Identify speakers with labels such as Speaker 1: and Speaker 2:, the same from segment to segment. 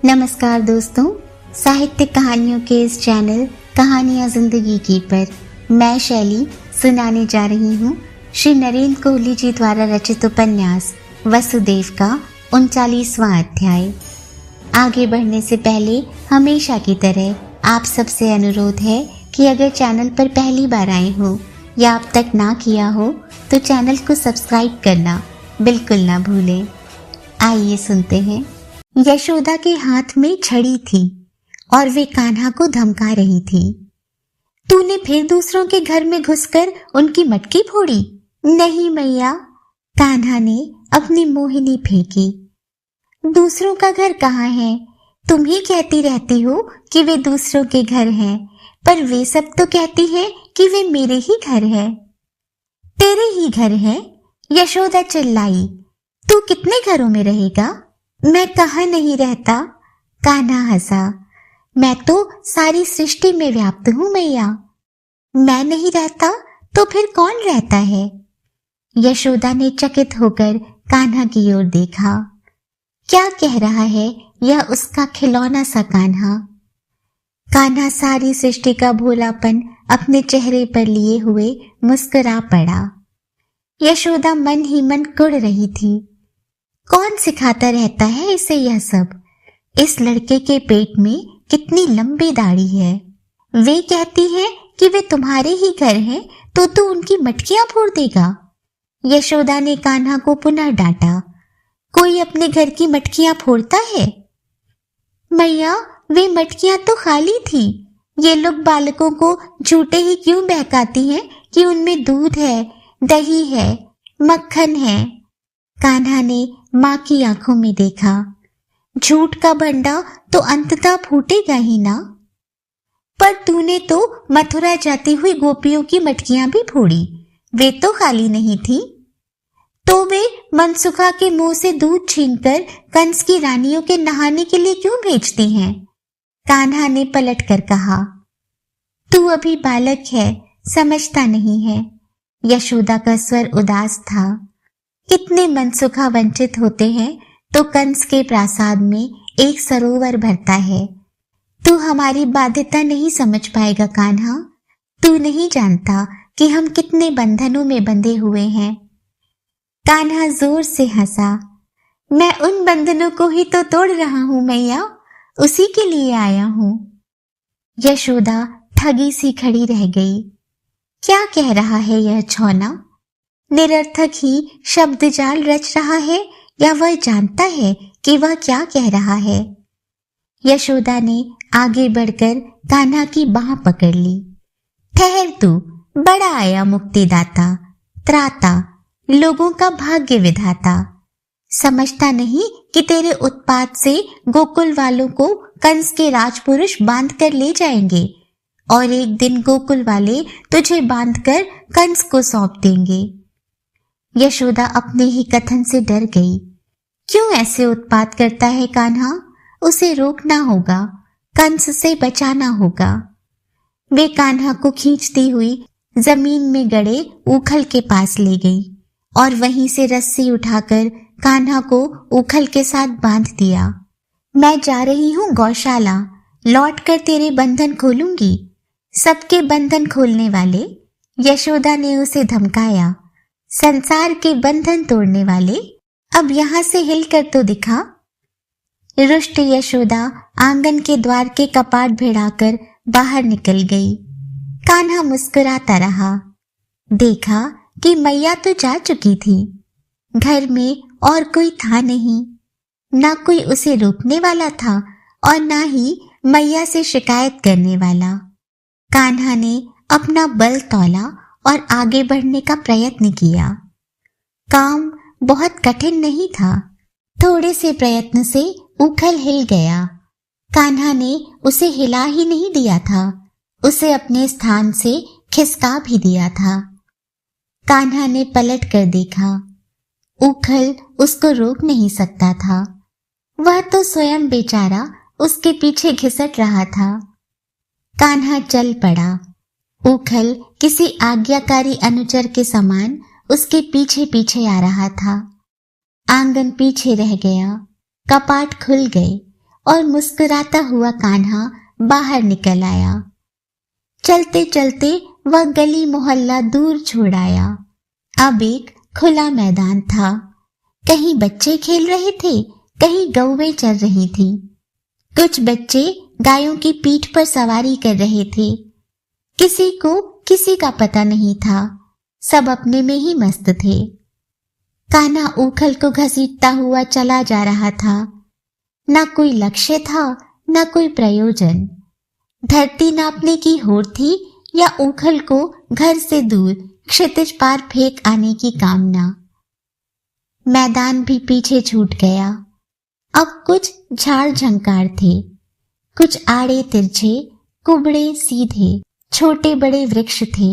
Speaker 1: नमस्कार दोस्तों, साहित्यिक कहानियों के इस चैनल कहानियां जिंदगी की पर मैं शैली सुनाने जा रही हूँ श्री नरेंद्र कोहली जी द्वारा रचित उपन्यास वसुदेव का 39वां अध्याय। आगे बढ़ने से पहले हमेशा की तरह आप सबसे अनुरोध है कि अगर चैनल पर पहली बार आए हो या अब तक ना किया हो तो चैनल को सब्सक्राइब करना बिल्कुल ना भूलें। आइए सुनते हैं। यशोदा के हाथ में छड़ी थी और वे कान्हा को धमका रही थी। तूने फिर दूसरों के घर में घुसकर उनकी मटकी फोड़ी? नहीं मैया, कान्हा ने अपनी मोहिनी फेंकी। दूसरों का घर कहाँ है? तुम ही कहती रहती हो कि वे दूसरों के घर हैं, पर वे सब तो कहती हैं कि वे मेरे ही घर हैं। तेरे ही घर हैं? यशोदा चिल्लाई। तू कितने घरों में रहेगा? मैं कहाँ नहीं रहता, कान्हा हंसा। मैं तो सारी सृष्टि में व्याप्त हूँ मैया। मैं नहीं रहता तो फिर कौन रहता है? यशोदा ने चकित होकर कान्हा की ओर देखा। क्या कह रहा है यह उसका खिलौना सा कान्हा? कान्हा सारी सृष्टि का भोलापन अपने चेहरे पर लिए हुए मुस्कुरा पड़ा। यशोदा मन ही मन कुढ़ रही थी। कौन सिखाता रहता है इसे यह सब? इस लड़के के पेट में कितनी लंबी दाढ़ी है। वे कहती हैं कि वे तुम्हारे ही घर हैं तो तू उनकी मटकियां फोड़ देगा। यशोदा ने कान्हा को पुनः डांटा। कोई अपने घर की मटकियां फोड़ता है? मैया, वे मटकियां तो खाली थी। ये लोग बालकों को झूठे ही क्यों बहकाती हैं कि उनमें दूध है, दही है, मक्खन है। कान्हा ने माँ की आंखों में देखा। झूठ का भंडा तो अंततः फूटेगा ही ना। पर तूने तो मथुरा जाती हुई गोपियों की मटकियां भी फोड़ी, वे तो खाली नहीं थी। तो वे मनसुखा के मुंह से दूध छीनकर कंस की रानियों के नहाने के लिए क्यों भेजती हैं? कान्हा ने पलट कर कहा। तू अभी बालक है, समझता नहीं है। यशोदा का स्वर उदास था। कितने मनसुखा वंचित होते हैं तो कंस के प्रासाद में एक सरोवर भरता है। तू हमारी बाध्यता नहीं समझ पाएगा कान्हा। तू नहीं जानता कि हम कितने बंधनों में बंधे हुए हैं। कान्हा जोर से हंसा। मैं उन बंधनों को ही तो तोड़ रहा हूं मैया, उसी के लिए आया हूं। यशोदा ठगी सी खड़ी रह गई। क्या कह रहा है यह छौना? निरर्थक ही शब्द जाल रच रहा है या वह जानता है कि वह क्या कह रहा है? यशोदा ने आगे बढ़कर कान्हा की बाह पकड़ ली। ठहर तू, बड़ा आया मुक्तिदाता, त्राता, लोगों का भाग्य विधाता। समझता नहीं कि तेरे उत्पात से गोकुल वालों को कंस के राजपुरुष बांध कर ले जाएंगे और एक दिन गोकुल वाले तुझे बांधकर कंस को सौंप देंगे। यशोदा अपने ही कथन से डर गई। क्यों ऐसे उत्पात करता है कान्हा? उसे रोकना होगा, कंस से बचाना होगा। वे कान्हा को खींचती हुई जमीन में गड़े उखल के पास ले गई और वहीं से रस्सी उठाकर कान्हा को उखल के साथ बांध दिया। मैं जा रही हूँ गौशाला, लौटकर तेरे बंधन खोलूंगी। सबके बंधन खोलने वाले, यशोदा ने उसे धमकाया। संसार के बंधन तोड़ने वाले, अब यहां से हिलकर तो दिखा। रुष्ट यशोदा आंगन के द्वार के कपाट भिड़ाकर बाहर निकल गई। कान्हा मुस्कुराता रहा। देखा कि मैया तो जा चुकी थी। घर में और कोई था नहीं, ना कोई उसे रोकने वाला था और ना ही मैया से शिकायत करने वाला। कान्हा ने अपना बल तौला और आगे बढ़ने का प्रयत्न किया। काम बहुत कठिन नहीं था। थोड़े से प्रयत्न से उखल हिल गया। कान्हा ने उसे हिला ही नहीं दिया था, उसे अपने स्थान से खिसका भी दिया था। कान्हा ने पलट कर देखा। उखल उसको रोक नहीं सकता था। वह तो स्वयं बेचारा उसके पीछे घिसट रहा था। कान्हा चल पड़ा। उखल किसी आज्ञाकारी अनुचर के समान उसके पीछे पीछे आ रहा था। आंगन पीछे रह गया। कपाट खुल गए और मुस्कुराता हुआ कान्हा बाहर निकल आया। चलते चलते वह गली मोहल्ला दूर छोड़ आया। अब एक खुला मैदान था। कहीं बच्चे खेल रहे थे, कहीं गौवें चर रही थी। कुछ बच्चे गायों की पीठ पर सवारी कर रहे थे। किसी को किसी का पता नहीं था, सब अपने में ही मस्त थे। कान्हा ऊखल को घसीटता हुआ चला जा रहा था। ना कोई लक्ष्य था, ना कोई प्रयोजन। धरती नापने की होड़ थी या ऊखल को घर से दूर क्षितिज पार फेंक आने की कामना। मैदान भी पीछे छूट गया। अब कुछ झाड़ झंकार थे, कुछ आड़े तिरछे, कुबड़े सीधे, छोटे बड़े वृक्ष थे।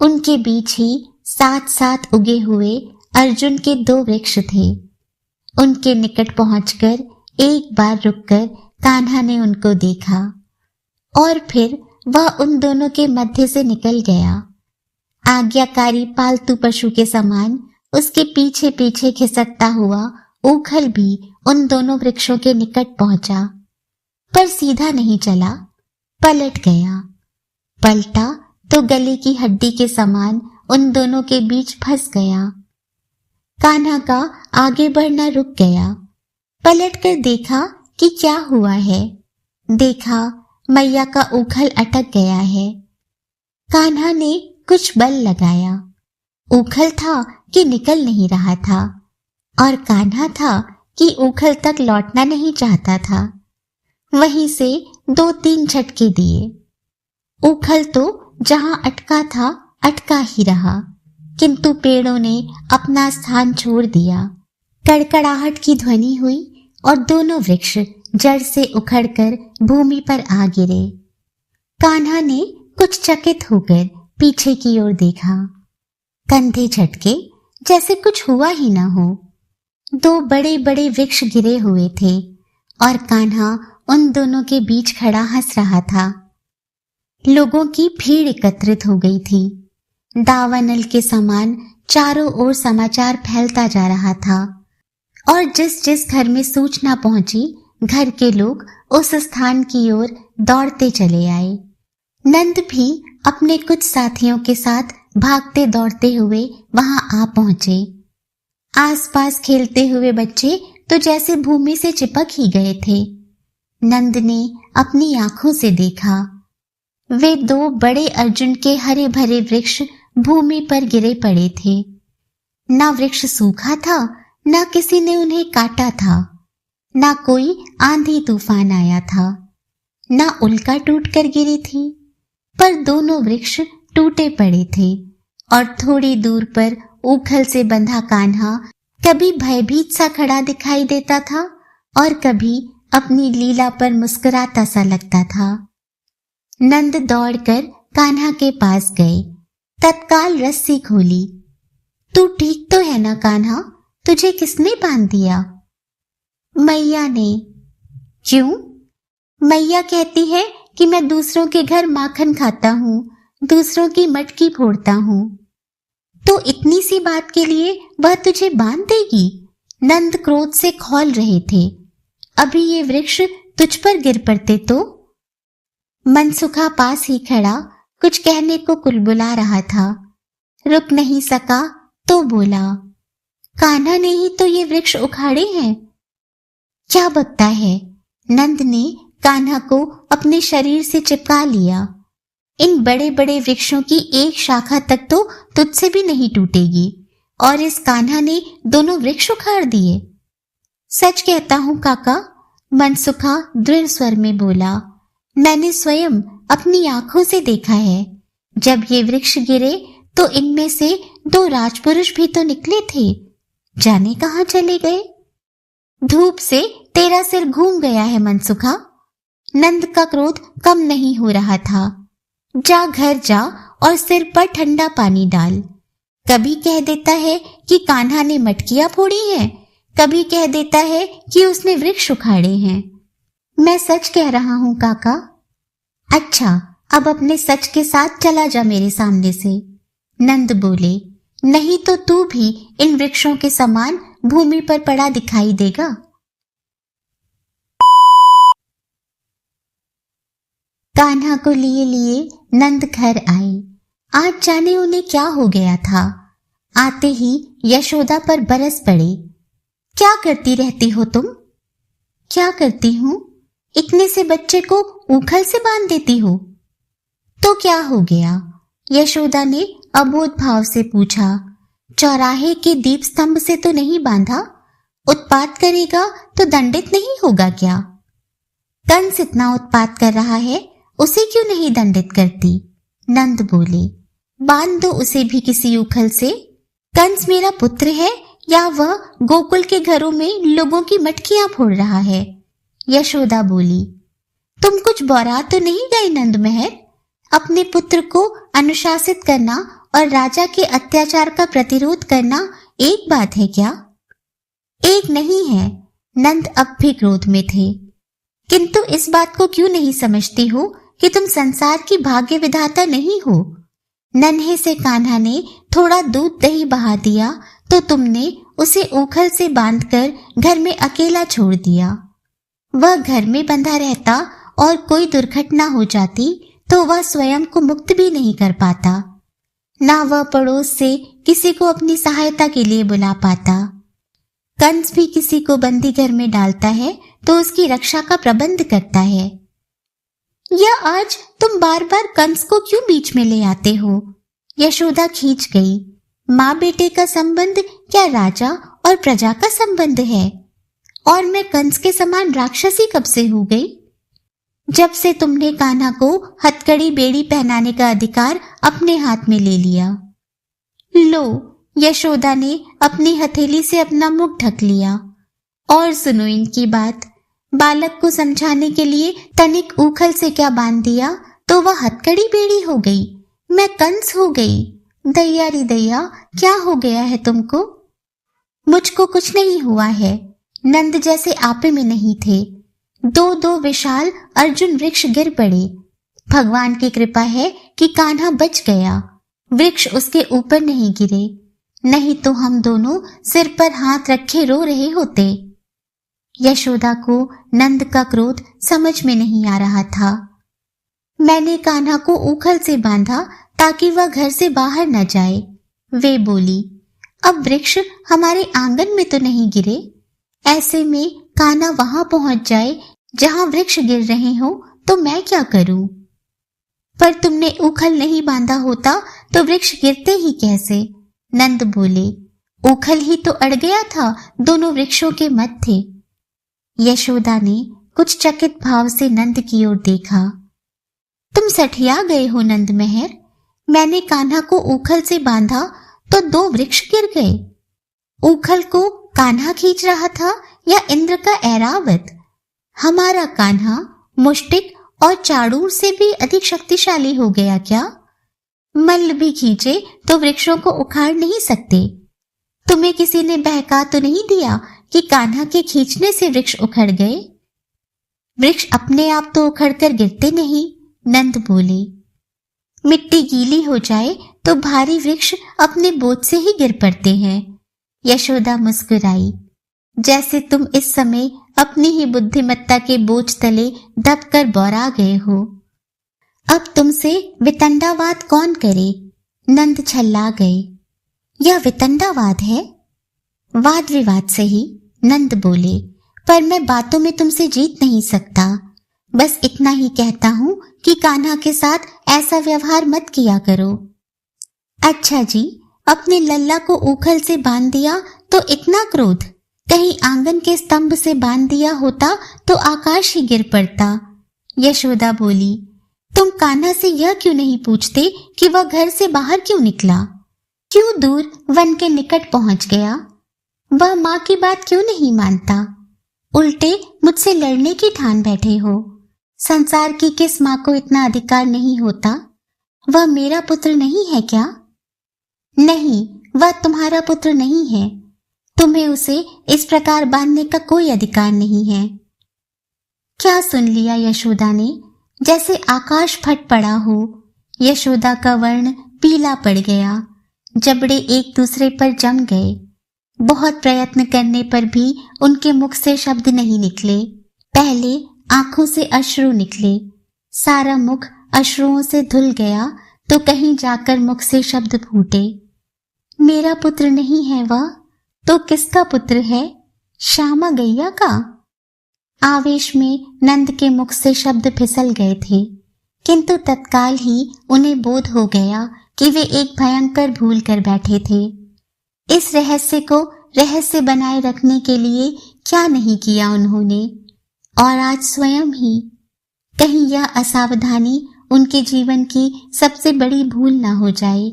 Speaker 1: उनके बीच ही साथ साथ उगे हुए अर्जुन के 2 वृक्ष थे। उनके निकट पहुंचकर एक बार रुककर कान्हा ने उनको देखा और फिर वह उन दोनों के मध्य से निकल गया। आज्ञाकारी पालतू पशु के समान उसके पीछे पीछे खिसकता हुआ ऊखल भी उन दोनों वृक्षों के निकट पहुंचा, पर सीधा नहीं चला, पलट गया। पलटा तो गले की हड्डी के समान उन दोनों के बीच फंस गया। कान्हा का आगे बढ़ना रुक गया। पलटकर देखा कि क्या हुआ है। देखा मैया का ऊखल अटक गया है। कान्हा ने कुछ बल लगाया। ऊखल था कि निकल नहीं रहा था, और कान्हा था कि ऊखल तक लौटना नहीं चाहता था। वहीं से 2-3 झटके दिए। ऊखल तो जहां अटका था अटका ही रहा, किंतु पेड़ों ने अपना स्थान छोड़ दिया। कड़कड़ाहट की ध्वनि हुई और दोनों वृक्ष जड़ से उखड़कर भूमि पर आ गिरे। कान्हा ने कुछ चकित होकर पीछे की ओर देखा। कंधे झटके जैसे कुछ हुआ ही ना हो। 2 बड़े बड़े वृक्ष गिरे हुए थे और कान्हा उन दोनों के बीच खड़ा हंस रहा था। लोगों की भीड़ एकत्रित हो गई थी। दावानल के समान चारों ओर समाचार फैलता जा रहा था, और जिस जिस घर में सूचना पहुंची, घर के लोग उस स्थान की ओर दौड़ते चले आए। नंद भी अपने कुछ साथियों के साथ भागते दौड़ते हुए वहां आ पहुंचे। आसपास खेलते हुए बच्चे तो जैसे भूमि से चिपक ही गए थे। नंद ने अपनी आंखों से देखा, वे 2 बड़े अर्जुन के हरे भरे वृक्ष भूमि पर गिरे पड़े थे। ना वृक्ष सूखा था, ना किसी ने उन्हें काटा था, ना कोई आंधी तूफान आया था, ना उल्का टूटकर गिरी थी, पर दोनों वृक्ष टूटे पड़े थे। और थोड़ी दूर पर ऊखल से बंधा कान्हा कभी भयभीत सा खड़ा दिखाई देता था और कभी अपनी लीला पर मुस्कुराता सा लगता था। नंद दौड़कर कान्हा के पास गए, तत्काल रस्सी खोली। तू ठीक तो है ना कान्हा? तुझे किसने बांध दिया? मैया ने। क्यों? मैया कहती है कि मैं दूसरों के घर माखन खाता हूँ, दूसरों की मटकी फोड़ता हूँ। तो इतनी सी बात के लिए वह तुझे बांध देगी? नंद क्रोध से खौल रहे थे। अभी ये वृक्ष तुझ पर गिर पड़ते तो? मनसुखा पास ही खड़ा कुछ कहने को कुलबुला रहा था, रुक नहीं सका तो बोला, कान्हा ने ही तो ये वृक्ष उखाड़े हैं। क्या बकता है? नंद ने कान्हा को अपने शरीर से चिपका लिया। इन बड़े बड़े वृक्षों की एक शाखा तक तो तुझसे भी नहीं टूटेगी, और इस कान्हा ने दोनों वृक्ष उखाड़ दिए। सच कहता हूं काका, मनसुखा दृढ़ स्वर में बोला, मैंने स्वयं अपनी आंखों से देखा है। जब ये वृक्ष गिरे तो इनमें से 2 राजपुरुष भी तो निकले थे, जाने कहां चले गए। धूप से तेरा सिर घूम गया है मनसुखा। नंद का क्रोध कम नहीं हो रहा था। जा घर जा और सिर पर ठंडा पानी डाल। कभी कह देता है कि कान्हा ने मटकियां फोड़ी हैं, कभी कह देता है कि उसने वृक्ष उखाड़े हैं। मैं सच कह रहा हूं काका। अच्छा, अब अपने सच के साथ चला जा मेरे सामने से। नंद बोले, नहीं तो तू भी इन वृक्षों के समान भूमि पर पड़ा दिखाई देगा। कान्हा को लिए लिए नंद घर आए। आज जाने उन्हें क्या हो गया था। आते ही यशोदा पर बरस पड़े। क्या करती रहती हो तुम? क्या करती हूँ? इतने से बच्चे को उखल से बांध देती हो। तो क्या हो गया? यशोदा ने अबोध भाव से पूछा। चौराहे के दीप स्तंभ से तो नहीं बांधा? उत्पात करेगा तो दंडित नहीं होगा क्या? कंस इतना उत्पात कर रहा है, उसे क्यों नहीं दंडित करती? नंद बोले। बांध दो उसे भी किसी उखल से। कंस मेरा पुत्र है या वह गोकुल के घरों में लोगों की मटकियां फोड़ रहा है? यशोदा बोली। तुम कुछ बौरा तो नहीं गए नंद महर? अपने पुत्र को अनुशासित करना और राजा के अत्याचार का प्रतिरोध करना एक बात है क्या? एक नहीं है। नंद अब भी क्रोध में थे। किंतु इस बात को क्यों नहीं समझती हो कि तुम संसार की भाग्य विधाता नहीं हो? नन्हे से कान्हा ने थोड़ा दूध दही बहा दिया तो तुमने उसे ऊखल से बांधकर घर में अकेला छोड़ दिया। वह घर में बंधा रहता और कोई दुर्घटना हो जाती तो वह स्वयं को मुक्त भी नहीं कर पाता। ना वह पड़ोस से किसी को अपनी सहायता के लिए बुला पाता। कंस भी किसी को बंदी घर में डालता है तो उसकी रक्षा का प्रबंध करता है। या आज तुम बार बार कंस को क्यों बीच में ले आते हो? यशोदा खींच गई। माँ बेटे का संबंध क्या राजा और प्रजा का संबंध है? और मैं कंस के समान राक्षसी कब से हो गई? जब से तुमने कान्हा को हथकड़ी बेड़ी पहनाने का अधिकार अपने हाथ में ले लिया। लो, यशोदा ने अपनी हथेली से अपना मुख ढक लिया। और सुनो इनकी बात। बालक को समझाने के लिए तनिक ऊखल से क्या बांध दिया तो वह हथकड़ी बेड़ी हो गई। मैं कंस हो गई। दैया री दैया, क्या हो गया है तुमको? मुझको कुछ नहीं हुआ है। नंद जैसे आपे में नहीं थे। दो दो विशाल अर्जुन वृक्ष गिर पड़े। भगवान की कृपा है कि कान्हा बच गया। वृक्ष उसके ऊपर नहीं गिरे, नहीं तो हम दोनों सिर पर हाथ रखे रो रहे होते। यशोदा को नंद का क्रोध समझ में नहीं आ रहा था। मैंने कान्हा को ऊखल से बांधा ताकि वह घर से बाहर न जाए। वे बोली, अब वृक्ष हमारे आंगन में तो नहीं गिरे। ऐसे में कान्हा वहां पहुंच जाए जहां वृक्ष गिर रहे हो तो मैं क्या करूं? पर तुमने ऊखल नहीं बांधा होता तो वृक्ष गिरते ही कैसे? नंद बोले। ऊखल ही तो अड़ गया था, दोनों वृक्षों के मध्य। यशोदा ने कुछ चकित भाव से नंद की ओर देखा। तुम सठिया गए हो नंद महर। मैंने कान्हा को ऊखल से बांधा तो दो वृक्ष गिर गए। ऊखल को कान्हा खींच रहा था या इंद्र का ऐरावत? हमारा कान्हा मुष्टिक और चाड़ूर से भी अधिक शक्तिशाली हो गया क्या? मल्ल भी खींचे तो वृक्षों को उखाड़ नहीं सकते। तुम्हें किसी ने बहका तो नहीं दिया कि कान्हा के खींचने से वृक्ष उखड़ गए? वृक्ष अपने आप तो उखड़कर गिरते नहीं। नंद बोले। मिट्टी गीली हो जाए तो भारी वृक्ष अपने बोझ से ही गिर पड़ते हैं। यशोदा मुस्कुराई। जैसे तुम इस समय अपनी ही बुद्धिमत्ता के बोझ तले दबकर बौरा गए हो। अब तुमसे वितंडावाद कौन करे? नंद छल्ला गए। यह वितंडावाद है? वाद विवाद सही, नंद बोले, पर मैं बातों में तुमसे जीत नहीं सकता। बस इतना ही कहता हूं कि कान्हा के साथ ऐसा व्यवहार मत किया करो। अच्छा जी, अपने लल्ला को ऊखल से बांध दिया तो इतना क्रोध? कहीं आंगन के स्तंभ से बांध दिया होता तो आकाश ही गिर पड़ता। यशोदा बोली। तुम कान्हा से यह क्यों नहीं पूछते कि वह घर से बाहर क्यों निकला? क्यों दूर वन के निकट पहुंच गया? वह माँ की बात क्यों नहीं मानता? उल्टे मुझसे लड़ने की ठान बैठे हो। संसार की किस माँ को इतना अधिकार नहीं होता? वह मेरा पुत्र नहीं है क्या? नहीं, वह तुम्हारा पुत्र नहीं है। तुम्हें उसे इस प्रकार बांधने का कोई अधिकार नहीं है। क्या सुन लिया यशोदा ने? जैसे आकाश फट पड़ा हो। यशोदा का वर्ण पीला पड़ गया। जबड़े एक दूसरे पर जम गए। बहुत प्रयत्न करने पर भी उनके मुख से शब्द नहीं निकले। पहले आंखों से अश्रु निकले, सारा मुख अश्रुओं से धुल गया तो कहीं जाकर मुख से शब्द फूटे, मेरा पुत्र नहीं है वह, तो किसका पुत्र है? श्यामा गैया का। आवेश में नंद के मुख से शब्द फिसल गए थे, किंतु तत्काल ही उन्हें बोध हो गया कि वे एक भयंकर भूल कर बैठे थे। इस रहस्य को रहस्य बनाए रखने के लिए क्या नहीं किया उन्होंने, और आज स्वयं ही। कहीं यह असावधानी उनके जीवन की सबसे बड़ी भूल न हो जाए।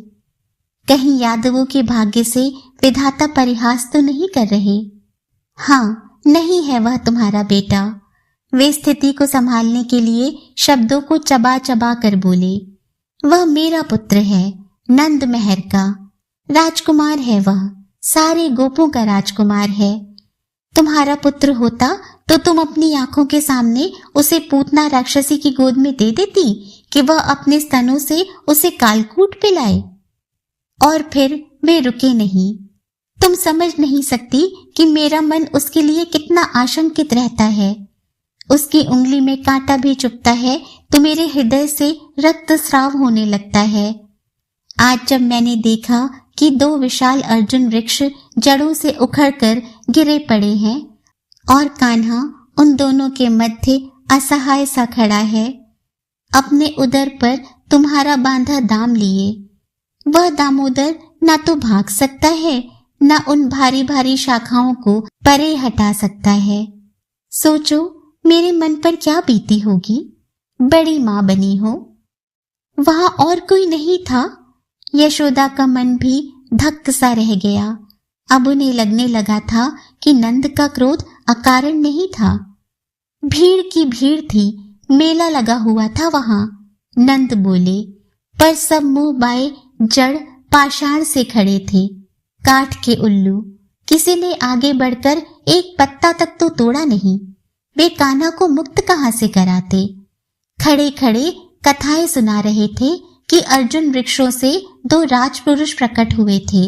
Speaker 1: कहीं यादवों के भाग्य से विधाता परिहास तो नहीं कर रहे? हाँ, नहीं है वह तुम्हारा बेटा। वे स्थिति को संभालने के लिए शब्दों को चबा चबा कर बोले, वह मेरा पुत्र है, नंद महर का राजकुमार है, वह सारे गोपों का राजकुमार है। तुम्हारा पुत्र होता तो तुम अपनी आंखों के सामने उसे पूतना राक्षसी की गोद में दे देती कि वह अपने स्तनों से उसे कालकूट पिलाए। और फिर वे रुके नहीं। तुम समझ नहीं सकती कि मेरा मन उसके लिए कितना आशंकित रहता है। उसकी उंगली में कांटा भी चुभता है तो मेरे हृदय से रक्तस्राव होने लगता है। आज जब मैंने देखा कि 2 विशाल अर्जुन वृक्ष जड़ों से उखड़कर गिरे पड़े हैं और कान्हा उन दोनों के मध्य असहाय सा खड़ा है, अपने उदर पर तुम्हारा बांधा दाम लिए, वह दामोदर न तो भाग सकता है न उन भारी भारी शाखाओं को परे हटा सकता है। सोचो मेरे मन पर क्या बीती होगी। बड़ी मां बनी हो। वहां और कोई नहीं था। यशोदा का मन भी धक्क सा रह गया। अब उन्हें लगने लगा था कि नंद का क्रोध अकारण नहीं था। भीड़ की भीड़ थी, मेला लगा हुआ था वहां। नंद बोले, पर सब मुंह बाए जड़ पाषाण से खड़े थे, काठ के उल्लू। किसी ने आगे बढ़कर एक पत्ता तक तो तोड़ा नहीं। वे कान्हा को मुक्त कहां से कराते? खड़े खड़े कथाएं सुना रहे थे कि अर्जुन वृक्षों से 2 राजपुरुष प्रकट हुए थे।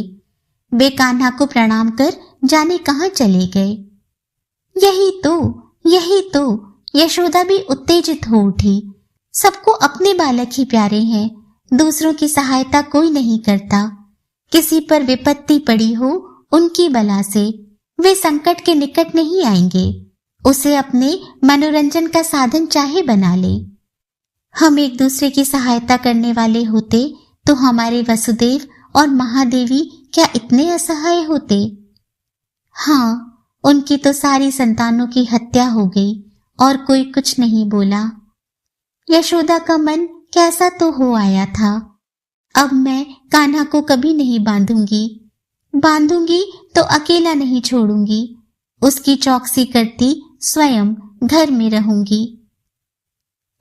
Speaker 1: वे कान्हा को प्रणाम कर जाने कहां चले गए। यही तो यशोदा भी उत्तेजित हो उठी। सबको अपने बालक ही प्यारे हैं, दूसरों की सहायता कोई नहीं करता। किसी पर विपत्ति पड़ी हो उनकी बला से वे संकट के निकट नहीं आएंगे। उसे अपने मनोरंजन का साधन चाहे बना ले। हम एक दूसरे की सहायता करने वाले होते तो हमारे वसुदेव और महादेवी क्या इतने असहाय होते? हाँ, उनकी तो सारी संतानों की हत्या हो गई और कोई कुछ नहीं बोला। यशोदा का मन कैसा तो हो आया था। अब मैं कान्हा को कभी नहीं बांधूंगी तो अकेला नहीं छोड़ूंगी। उसकी चौकसी करती स्वयं घर में रहूंगी।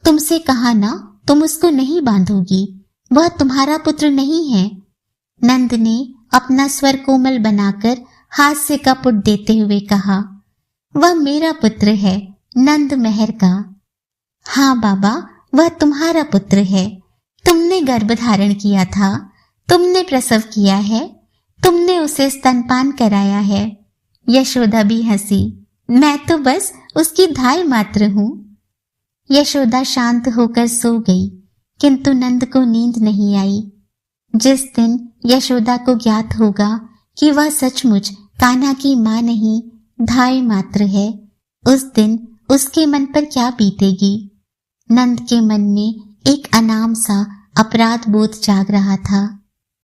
Speaker 1: तुमसे कहा ना, तुम उसको नहीं बांधोगी, वह तुम्हारा पुत्र नहीं है। नंद ने अपना स्वर कोमल बनाकर हास्य का पुट देते हुए कहा, वह मेरा पुत्र है, नंद महर का। हाँ बाबा, वह तुम्हारा पुत्र है। तुमने गर्भ धारण किया था, तुमने प्रसव किया है, तुमने उसे स्तनपान कराया है। यशोदा भी हंसी, मैं तो बस उसकी धाय मात्र हूं। यशोदा शांत होकर सो गई, किंतु नंद को नींद नहीं आई। जिस दिन यशोदा को ज्ञात होगा कि वह सचमुच कान्हा की मां नहीं, धाय मात्र है, उस दिन उसके मन पर क्या बीतेगी। नंद के मन में एक अनाम सा अपराध बोध जाग रहा था।